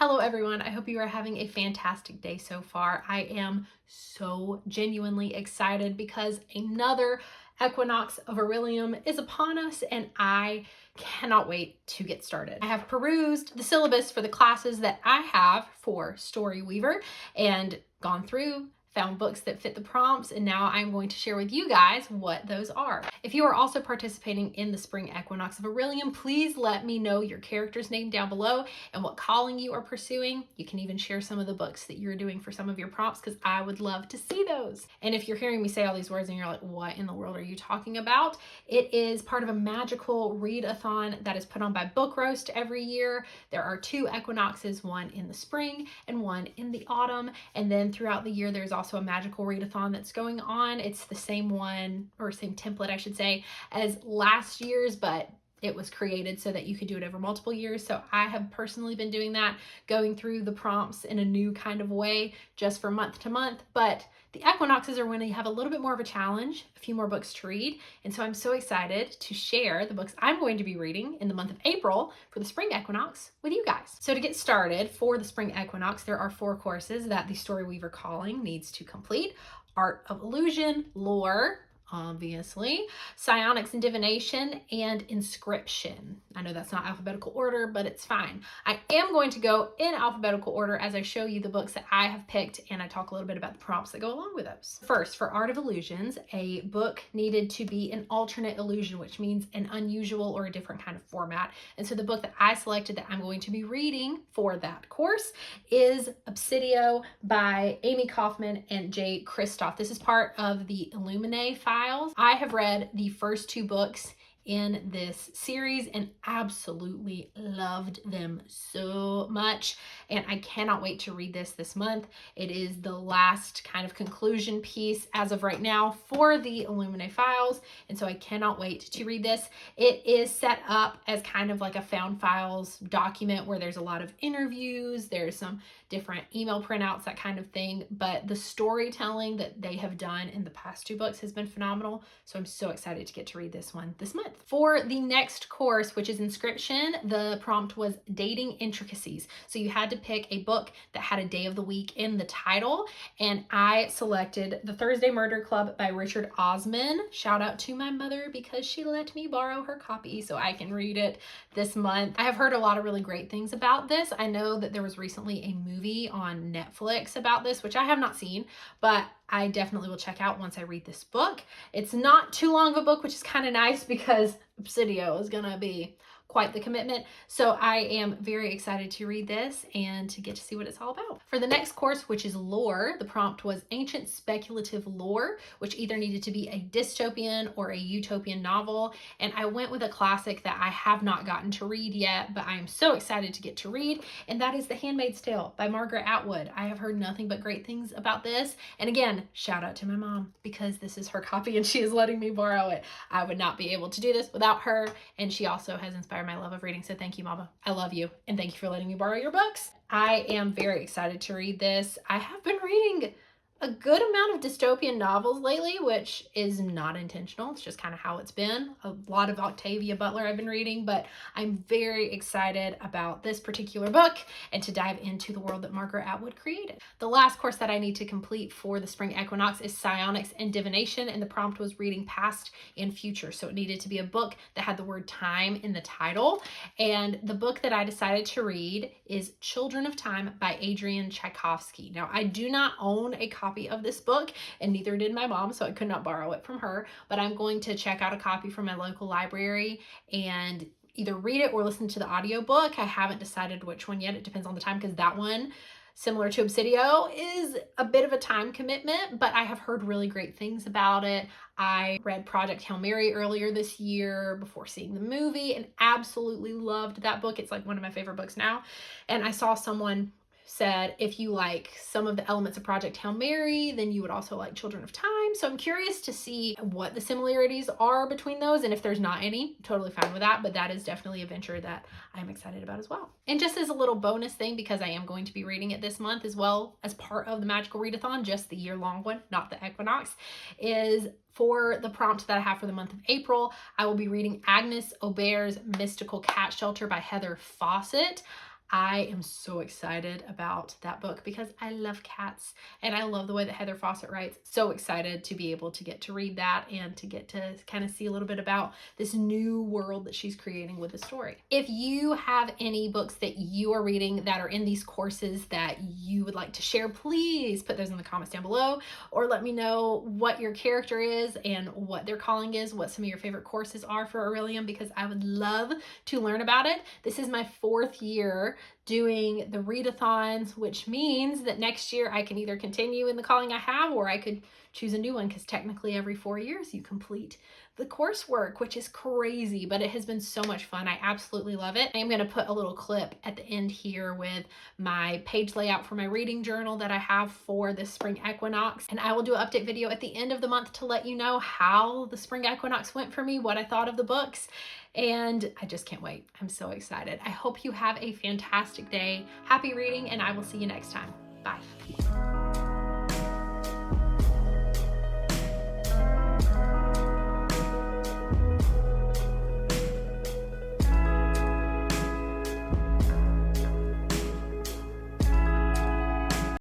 Hello everyone, I hope you are having a fantastic day so far. I am so genuinely excited because another equinox of Orilium is upon us and I cannot wait to get started. I have perused the syllabus for the classes that I have for Story Weaver and gone through, found books that fit the prompts, and now I'm going to share with you guys what those are. If you are also participating in the Spring Equinox of Orilium, please let me know your character's name down below and what calling you are pursuing. You can even share some of the books that you're doing for some of your prompts because I would love to see those. And if you're hearing me say all these words and you're like, what in the world are you talking about? It is part of a magical readathon that is put on by Book Roast every year. There are 2 equinoxes, one in the spring and one in the autumn. And then throughout the year, there's also a magical readathon that's going on. It's the same one, or same template, I should say, as last year's, but it was created so that you could do it over multiple years. So I have personally been doing that, going through the prompts in a new kind of way just for month to month. But the equinoxes are when you have a little bit more of a challenge, a few more books to read. And so I'm so excited to share the books I'm going to be reading in the month of April for the spring equinox with you guys. So to get started for the spring equinox, there are 4 courses that the Story Weaver calling needs to complete. Art of Illusion, Lore, obviously, Psionics and Divination, and Inscription. I know that's not alphabetical order, but it's fine. I am going to go in alphabetical order as I show you the books that I have picked and I talk a little bit about the prompts that go along with those. First, for Art of Illusions, a book needed to be an alternate illusion, which means an unusual or a different kind of format. And so the book that I selected that I'm going to be reading for that course is Obsidio by Amy Kaufman and Jay Kristoff. This is part of the Illuminae files. I have read the first 2 books in this series and absolutely loved them so much, and I cannot wait to read this month. It is the last kind of conclusion piece as of right now for the Illuminae files, and so I cannot wait to read this. It is set up as kind of like a found files document where there's a lot of interviews, there's some different email printouts, that kind of thing, but the storytelling that they have done in the past 2 books has been phenomenal, so I'm so excited to get to read this one this month. For the next course, which is Inscription, the prompt was Dating Intricacies. So you had to pick a book that had a day of the week in the title, and I selected The Thursday Murder Club by Richard Osman. Shout out to my mother because she let me borrow her copy so I can read it this month. I have heard a lot of really great things about this. I know that there was recently a movie on Netflix about this, which I have not seen, but I definitely will check out once I read this book. It's not too long of a book, which is kind of nice because Obsidio is gonna be quite the commitment. So I am very excited to read this and to get to see what it's all about. For the next course, which is Lore, the prompt was Ancient Speculative Lore, which either needed to be a dystopian or a utopian novel. And I went with a classic that I have not gotten to read yet, but I am so excited to get to read, and that is The Handmaid's Tale by Margaret Atwood. I have heard nothing but great things about this. And again, shout out to my mom because this is her copy and she is letting me borrow it. I would not be able to do this without her, and she also has inspired my love of reading. So thank you, Mama. I love you. And thank you for letting me borrow your books. I am very excited to read this. I have been reading a good amount of dystopian novels lately, which is not intentional. It's just kind of how it's been. A lot of Octavia Butler I've been reading, but I'm very excited about this particular book and to dive into the world that Margaret Atwood created. The last course that I need to complete for the spring equinox is Psionics and Divination, and the prompt was reading past and future. So it needed to be a book that had the word time in the title. And the book that I decided to read is Children of Time by Adrian Tchaikovsky. Now, I do not own a copy of this book, and neither did my mom, so I could not borrow it from her, but I'm going to check out a copy from my local library and either read it or listen to the audiobook. I haven't decided which one yet. It depends on the time because that one, similar to Obsidio, is a bit of a time commitment, but I have heard really great things about it. I read Project Hail Mary earlier this year before seeing the movie and absolutely loved that book. It's like one of my favorite books now. And I saw someone said if you like some of the elements of Project Hail Mary, then you would also like Children of Time. So I'm curious to see what the similarities are between those, and if there's not any, I'm totally fine with that, but that is definitely a venture that I'm excited about as well. And just as a little bonus thing, because I am going to be reading it this month as well as part of the Magical Readathon, just the year-long one, not the Equinox, is for the prompt that I have for the month of April, I will be reading Agnes Aubert's Mystical Cat Shelter by Heather Fawcett. I am so excited about that book because I love cats and I love the way that Heather Fawcett writes. So excited to be able to get to read that and to get to kind of see a little bit about this new world that she's creating with the story. If you have any books that you are reading that are in these courses that you would like to share, please put those in the comments down below, or let me know what your character is and what their calling is, what some of your favorite courses are for Orilium, because I would love to learn about it. This is my 4th year doing the Readathons, which means that next year I can either continue in the calling I have, or I could choose a new one, because technically every 4 years you complete the coursework, which is crazy, but it has been so much fun. I absolutely love it. I am going to put a little clip at the end here with my page layout for my reading journal that I have for the Spring Equinox, and I will do an update video at the end of the month to let you know how the Spring Equinox went for me, what I thought of the books, and I just can't wait. I'm so excited. I hope you have a fantastic day. Happy reading, and I will see you next time. Bye.